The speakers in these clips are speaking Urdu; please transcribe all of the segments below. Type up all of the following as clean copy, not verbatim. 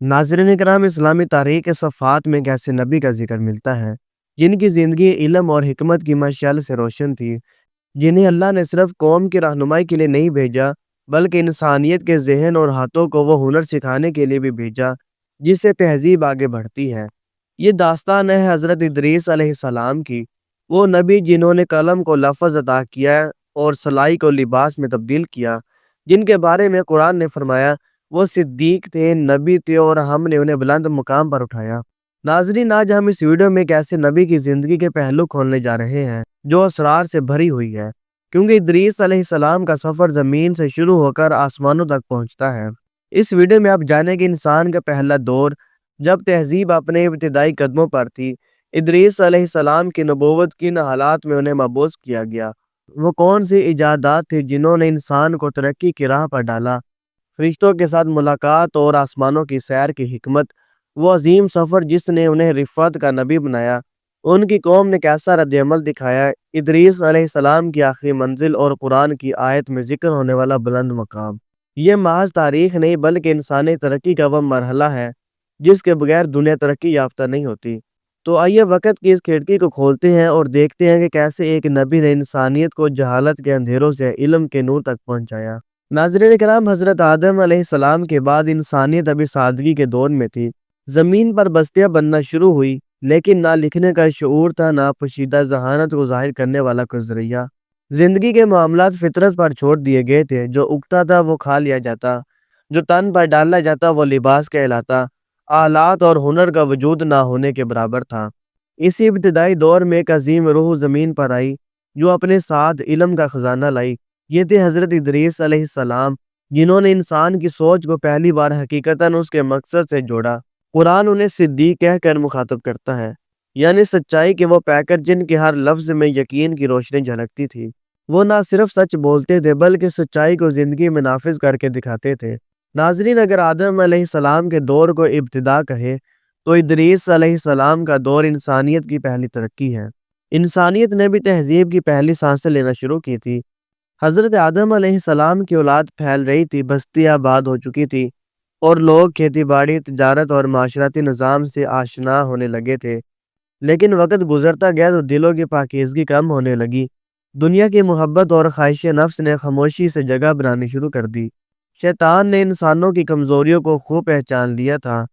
ناظرین کرام، اسلامی تاریخ کے صفحات میں ایک ایسے نبی کا ذکر ملتا ہے جن کی زندگی علم اور حکمت کی مشعل سے روشن تھی، جنہیں اللہ نے صرف قوم کی رہنمائی کے لیے نہیں بھیجا بلکہ انسانیت کے ذہن اور ہاتھوں کو وہ ہنر سکھانے کے لیے بھی بھیجا جس سے تہذیب آگے بڑھتی ہے۔ یہ داستان ہے حضرت ادریس علیہ السلام کی، وہ نبی جنہوں نے قلم کو لفظ عطا کیا اور سلائی کو لباس میں تبدیل کیا، جن کے بارے میں قرآن نے فرمایا وہ صدیق تھے، نبی تھے اور ہم نے انہیں بلند مقام پر اٹھایا۔ ناظرین، آج ہم اس ویڈیو میں ایک ایسے نبی کی زندگی کے پہلو کھولنے جا رہے ہیں جو اسرار سے بھری ہوئی ہے، کیونکہ ادریس علیہ السلام کا سفر زمین سے شروع ہو کر آسمانوں تک پہنچتا ہے۔ اس ویڈیو میں آپ جانیں کہ انسان کا پہلا دور جب تہذیب اپنے ابتدائی قدموں پر تھی، ادریس علیہ السلام کی نبوت کن حالات میں انہیں مبعوث کیا گیا، وہ کون سی ایجادات تھی جنہوں نے انسان کو ترقی کی راہ پر ڈالا، فرشتوں کے ساتھ ملاقات اور آسمانوں کی سیر کی حکمت، وہ عظیم سفر جس نے انہیں رفعت کا نبی بنایا، ان کی قوم نے کیسا رد عمل دکھایا، ادریس علیہ السلام کی آخری منزل اور قرآن کی آیت میں ذکر ہونے والا بلند مقام۔ یہ محض تاریخ نہیں بلکہ انسانی ترقی کا وہ مرحلہ ہے جس کے بغیر دنیا ترقی یافتہ نہیں ہوتی۔ تو آئیے وقت کی اس کھڑکی کو کھولتے ہیں اور دیکھتے ہیں کہ کیسے ایک نبی نے انسانیت کو جہالت کے اندھیروں سے علم کے نور تک پہنچایا۔ ناظرین کرام، حضرت آدم علیہ السلام کے بعد انسانیت ابھی سادگی کے دور میں تھی۔ زمین پر بستیاں بننا شروع ہوئی، لیکن نہ لکھنے کا شعور تھا، نہ پوشیدہ ذہانت کو ظاہر کرنے والا کوئی ذریعہ۔ زندگی کے معاملات فطرت پر چھوڑ دیے گئے تھے، جو اگتا تھا وہ کھا لیا جاتا، جو تن پر ڈالا جاتا وہ لباس کہلاتا، آلات اور ہنر کا وجود نہ ہونے کے برابر تھا۔ اسی ابتدائی دور میں ایک عظیم روح زمین پر آئی جو اپنے ساتھ علم کا خزانہ لائی۔ یہ تھے حضرت ادریس علیہ السلام، جنہوں نے انسان کی سوچ کو پہلی بار حقیقتاً اس کے مقصد سے جوڑا۔ قرآن انہیں صدیق کہہ کر مخاطب کرتا ہے، یعنی سچائی کے وہ پیکر جن کے ہر لفظ میں یقین کی روشنی جھلکتی تھی۔ وہ نہ صرف سچ بولتے تھے بلکہ سچائی کو زندگی میں نافذ کر کے دکھاتے تھے۔ ناظرین، اگر آدم علیہ السلام کے دور کو ابتدا کہے تو ادریس علیہ السلام کا دور انسانیت کی پہلی ترقی ہے۔ انسانیت نے بھی تہذیب کی پہلی سانسیں لینا شروع کی تھی۔ حضرت آدم علیہ السلام کی اولاد پھیل رہی تھی، بستیاں آباد ہو چکی تھی اور لوگ کھیتی باڑی، تجارت اور معاشرتی نظام سے آشنا ہونے لگے تھے۔ لیکن وقت گزرتا گیا تو دلوں کی پاکیزگی کم ہونے لگی۔ دنیا کی محبت اور خواہش نفس نے خاموشی سے جگہ بنانی شروع کر دی۔ شیطان نے انسانوں کی کمزوریوں کو خوب پہچان لیا تھا،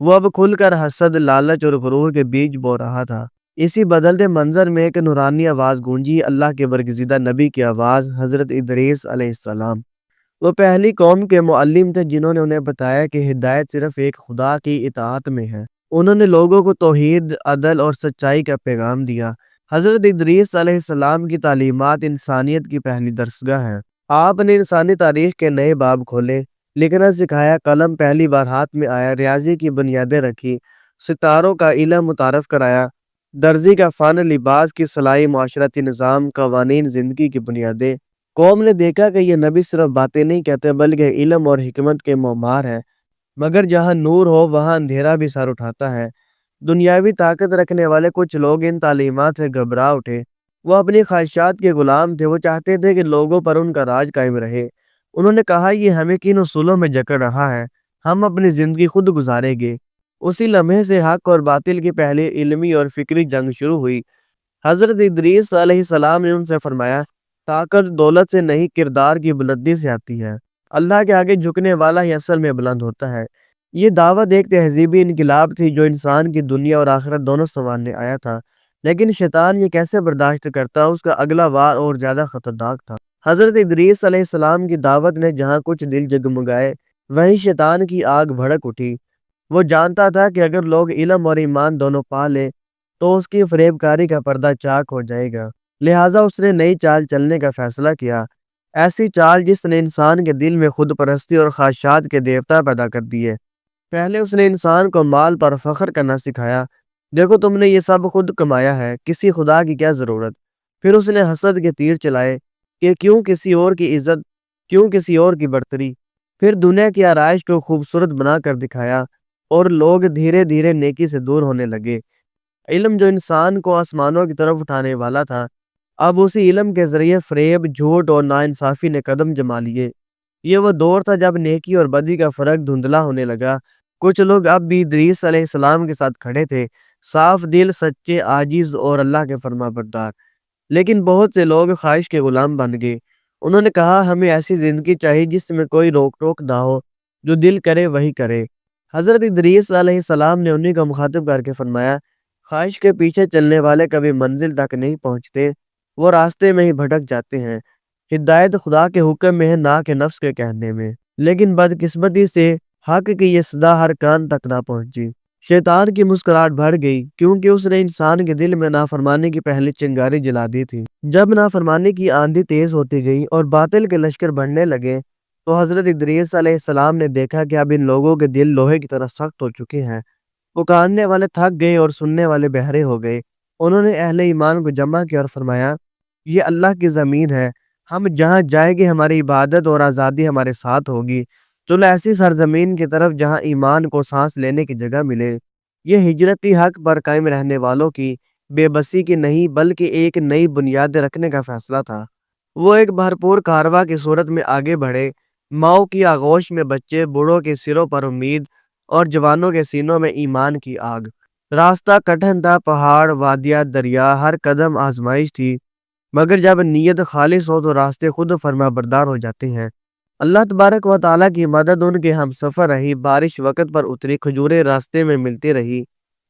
وہ اب کھل کر حسد، لالچ اور غرور کے بیج بو رہا تھا۔ اسی بدلتے منظر میں ایک نورانی آواز گونجی، اللہ کے برگزیدہ نبی کی آواز، حضرت ادریس علیہ السلام۔ وہ پہلی قوم کے معلم تھے جنہوں نے انہیں بتایا کہ ہدایت صرف ایک خدا کی اطاعت میں ہے۔ انہوں نے لوگوں کو توحید، عدل اور سچائی کا پیغام دیا۔ حضرت ادریس علیہ السلام کی تعلیمات انسانیت کی پہلی درسگاہ ہیں۔ آپ نے انسانی تاریخ کے نئے باب کھولے، لکھنا سکھایا، قلم پہلی بار ہاتھ میں آیا، ریاضی کی بنیادیں رکھی، ستاروں کا علم متعارف کرایا، درزی کا فن، لباس کی سلائی، معاشرتی نظام، قوانین، زندگی کی بنیادیں۔ قوم نے دیکھا کہ یہ نبی صرف باتیں نہیں کہتے بلکہ علم اور حکمت کے معمار ہے، مگر جہاں نور ہو وہاں اندھیرا بھی سر اٹھاتا ہے۔ دنیاوی طاقت رکھنے والے کچھ لوگ ان تعلیمات سے گھبرا اٹھے، وہ اپنی خواہشات کے غلام تھے، وہ چاہتے تھے کہ لوگوں پر ان کا راج قائم رہے۔ انہوں نے کہا، یہ ہمیں کن اصولوں میں جکڑ رہا ہے، ہم اپنی زندگی خود گزاریں گے۔ اسی لمحے سے حق اور باطل کی پہلی علمی اور فکری جنگ شروع ہوئی۔ حضرت ادریس علیہ السلام نے ان سے فرمایا، طاقت دولت سے نہیں، کردار کی بلندی سے آتی ہے۔ اللہ کے آگے جھکنے والا ہی اصل میں بلند ہوتا ہے۔ یہ دعوت ایک تہذیبی انقلاب تھی جو انسان کی دنیا اور آخرت دونوں سنوارنے آیا تھا، لیکن شیطان یہ کیسے برداشت کرتا، اس کا اگلا وار اور زیادہ خطرناک تھا۔ حضرت ادریس علیہ السلام کی دعوت نے جہاں کچھ دل جگمگائے، وہیں شیطان کی آگ بھڑک اٹھی۔ وہ جانتا تھا کہ اگر لوگ علم اور ایمان دونوں پا لیں تو اس کی فریب کاری کا پردہ چاک ہو جائے گا، لہٰذا اس نے نئی چال چلنے کا فیصلہ کیا، ایسی چال جس نے انسان کے دل میں خود پرستی اور خواہشات کے دیوتا پیدا کر دیے۔ پہلے اس نے انسان کو مال پر فخر کرنا سکھایا، دیکھو تم نے یہ سب خود کمایا ہے، کسی خدا کی کیا ضرورت۔ پھر اس نے حسد کے تیر چلائے کہ کیوں کسی اور کی عزت، کیوں کسی اور کی برتری۔ پھر دنیا کی آرائش کو خوبصورت بنا کر دکھایا اور لوگ دھیرے دھیرے نیکی سے دور ہونے لگے۔ علم جو انسان کو آسمانوں کی طرف اٹھانے والا تھا، اب اسی علم کے ذریعے فریب، جھوٹ اور ناانصافی نے قدم جما لیے۔ یہ وہ دور تھا جب نیکی اور بدی کا فرق دھندلا ہونے لگا۔ کچھ لوگ اب بھی ادریس علیہ السلام کے ساتھ کھڑے تھے، صاف دل، سچے، عاجز اور اللہ کے فرما بردار۔ لیکن بہت سے لوگ خواہش کے غلام بن گئے۔ انہوں نے کہا ہمیں ایسی زندگی چاہیے جس میں کوئی روک ٹوک نہ ہو، جو دل کرے وہی کرے۔ حضرت ادریس علیہ السلام نے انہیں کو مخاطب کر کے فرمایا، خواہش کے پیچھے چلنے والے کبھی منزل تک نہیں پہنچتے، وہ راستے میں ہی بھٹک جاتے ہیں۔ ہدایت خدا کے حکم میں ہے، نہ کہ نفس کے کہنے میں۔ لیکن بدقسمتی سے حق کی یہ صدا ہر کان تک نہ پہنچی۔ شیطان کی مسکراہٹ بڑھ گئی، کیونکہ اس نے انسان کے دل میں نافرمانی کی پہلی چنگاری جلا دی تھی۔ جب نافرمانی کی آندھی تیز ہوتی گئی اور باطل کے لشکر بڑھنے لگے، تو حضرت ادریس علیہ السلام نے دیکھا کہ اب ان لوگوں کے دل لوہے کی طرح سخت ہو چکے ہیں۔ پکارنے والے تھک گئے اور سننے والے بہرے ہو گئے۔ انہوں نے اہل ایمان کو جمع کیا اور فرمایا، یہ اللہ کی زمین ہے، ہم جہاں جائیں گے ہماری عبادت اور آزادی ہمارے ساتھ ہوگی۔ چلو ایسی سرزمین کی طرف جہاں ایمان کو سانس لینے کی جگہ ملے۔ یہ ہجرتی حق پر قائم رہنے والوں کی بے بسی کی نہیں، بلکہ ایک نئی بنیاد رکھنے کا فیصلہ تھا۔ وہ ایک بھرپور کارروائی کی صورت میں آگے بڑھے۔ ماؤں کی آغوش میں بچے، بوڑھوں کے سروں پر امید اور جوانوں کے سینوں میں ایمان کی آگ۔ راستہ کٹھن تھا، پہاڑ، وادیاں، دریا، ہر قدم آزمائش تھی، مگر جب نیت خالص ہو تو راستے خود فرما بردار ہو جاتے ہیں۔ اللہ تبارک و تعالیٰ کی مدد ان کے ہم سفر رہی، بارش وقت پر اتری، کھجوریں راستے میں ملتی رہی،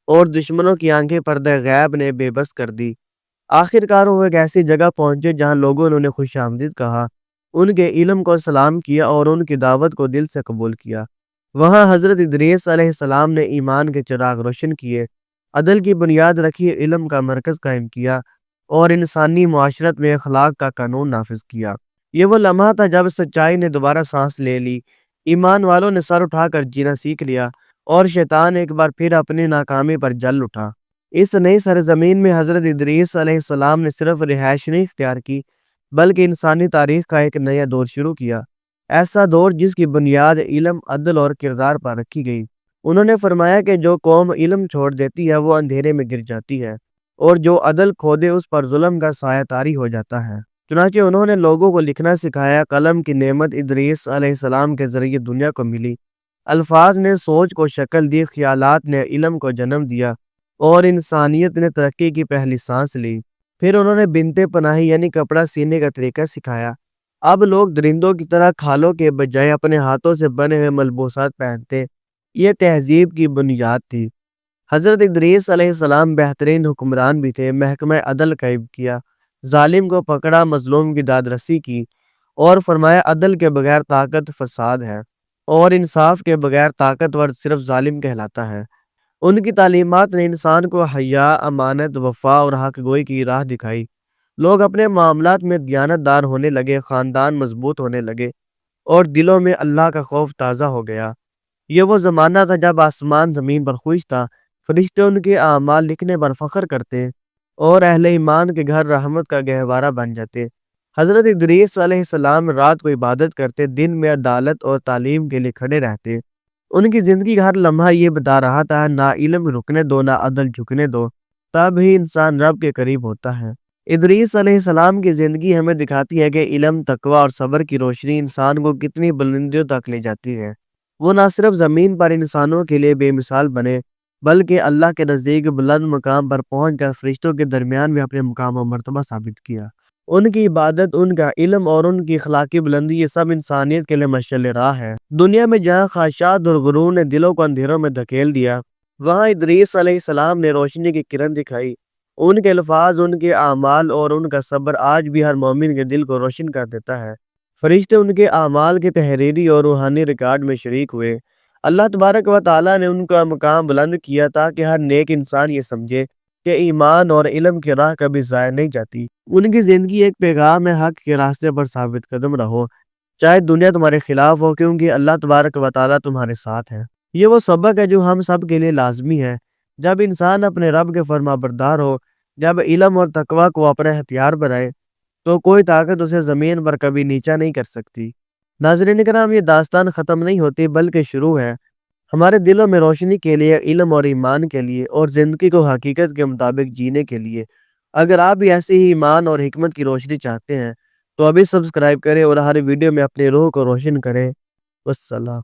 اور دشمنوں کی آنکھیں پردہ غیب نے بے بس کر دی۔ آخر کار وہ ایک ایسی جگہ پہنچے جہاں لوگوں نے انہیں خوش آمدید کہا، ان کے علم کو سلام کیا اور ان کی دعوت کو دل سے قبول کیا۔ وہاں حضرت ادریس علیہ السلام نے ایمان کے چراغ روشن کیے، عدل کی بنیاد رکھی، علم کا مرکز قائم کیا اور انسانی معاشرت میں اخلاق کا قانون نافذ کیا۔ یہ وہ لمحہ تھا جب سچائی نے دوبارہ سانس لے لی، ایمان والوں نے سر اٹھا کر جینا سیکھ لیا، اور شیطان ایک بار پھر اپنی ناکامی پر جل اٹھا۔ اس نئی سرزمین میں حضرت ادریس علیہ السلام نے صرف رہائش نہیں اختیار کی، بلکہ انسانی تاریخ کا ایک نیا دور شروع کیا، ایسا دور جس کی بنیاد علم، عدل اور کردار پر رکھی گئی۔ انہوں نے فرمایا کہ جو قوم علم چھوڑ دیتی ہے وہ اندھیرے میں گر جاتی ہے، اور جو عدل کھو دے اس پر ظلم کا سایہ طاری ہو جاتا ہے۔ چنانچہ انہوں نے لوگوں کو لکھنا سکھایا۔ قلم کی نعمت ادریس علیہ السلام کے ذریعے دنیا کو ملی۔ الفاظ نے سوچ کو شکل دی، خیالات نے علم کو جنم دیا، اور انسانیت نے ترقی کی پہلی سانس لی۔ پھر انہوں نے بنتے پناہی یعنی کپڑا سینے کا طریقہ سکھایا۔ اب لوگ درندوں کی طرح کھالوں کے بجائے اپنے ہاتھوں سے بنے ہوئے ملبوسات پہنتے۔ یہ تہذیب کی بنیاد تھی۔ حضرت ادریس علیہ السلام بہترین حکمران بھی تھے۔ محکمہ عدل قائم کیا، ظالم کو پکڑا، مظلوم کی داد رسی کی، اور فرمایا عدل کے بغیر طاقت فساد ہے، اور انصاف کے بغیر طاقتور صرف ظالم کہلاتا ہے۔ ان کی تعلیمات نے انسان کو حیا، امانت، وفا اور حق گوئی کی راہ دکھائی۔ لوگ اپنے معاملات میں دیانت دار ہونے لگے، خاندان مضبوط ہونے لگے، اور دلوں میں اللہ کا خوف تازہ ہو گیا۔ یہ وہ زمانہ تھا جب آسمان زمین پر خوش تھا، فرشتے ان کے اعمال لکھنے پر فخر کرتے، اور اہل ایمان کے گھر رحمت کا گہوارہ بن جاتے۔ حضرت ادریس علیہ السلام رات کو عبادت کرتے، دن میں عدالت اور تعلیم کے لیے کھڑے رہتے۔ ان کی زندگی کا ہر لمحہ یہ بتا رہا تھا، نہ علم رکنے دو، نہ عدل جھکنے دو، تب ہی انسان رب کے قریب ہوتا ہے۔ ادریس علیہ السلام کی زندگی ہمیں دکھاتی ہے کہ علم، تقوی اور صبر کی روشنی انسان کو کتنی بلندیوں تک لے جاتی ہے۔ وہ نہ صرف زمین پر انسانوں کے لیے بے مثال بنے، بلکہ اللہ کے نزدیک بلند مقام پر پہنچ کر فرشتوں کے درمیان بھی اپنے مقام و مرتبہ ثابت کیا۔ ان کی عبادت، ان کا علم اور ان کی اخلاقی بلندی، یہ سب انسانیت کے لیے مشعل راہ ہے۔ دنیا میں جہاں خواہشات اور غرور نے دلوں کو اندھیروں میں دھکیل دیا، وہاں ادریس علیہ السلام نے روشنی کی کرن دکھائی۔ ان کے الفاظ، ان کے اعمال اور ان کا صبر آج بھی ہر مومن کے دل کو روشن کر دیتا ہے۔ فرشتے ان کے اعمال کے تحریری اور روحانی ریکارڈ میں شریک ہوئے۔ اللہ تبارک و تعالیٰ نے ان کا مقام بلند کیا تاکہ ہر نیک انسان یہ سمجھے کہ ایمان اور علم کی راہ کبھی ضائع نہیں جاتی۔ ان کی زندگی ایک پیغام ہے، حق کے راستے پر ثابت قدم رہو، چاہے دنیا تمہارے خلاف ہو، کیونکہ اللہ تبارک و تعالیٰ تمہارے ساتھ ہے۔ یہ وہ سبق ہے جو ہم سب کے لیے لازمی ہے۔ جب انسان اپنے رب کے فرما بردار ہو، جب علم اور تقوی کو اپنے ہتھیار بنائے، تو کوئی طاقت اسے زمین پر کبھی نیچا نہیں کر سکتی۔ ناظرین کرام، یہ داستان ختم نہیں ہوتی بلکہ شروع ہے، ہمارے دلوں میں روشنی کے لیے، علم اور ایمان کے لیے، اور زندگی کو حقیقت کے مطابق جینے کے لیے۔ اگر آپ بھی ایسی ہی ایمان اور حکمت کی روشنی چاہتے ہیں تو ابھی سبسکرائب کریں اور ہر ویڈیو میں اپنے روح کو روشن کریں۔ والسلام۔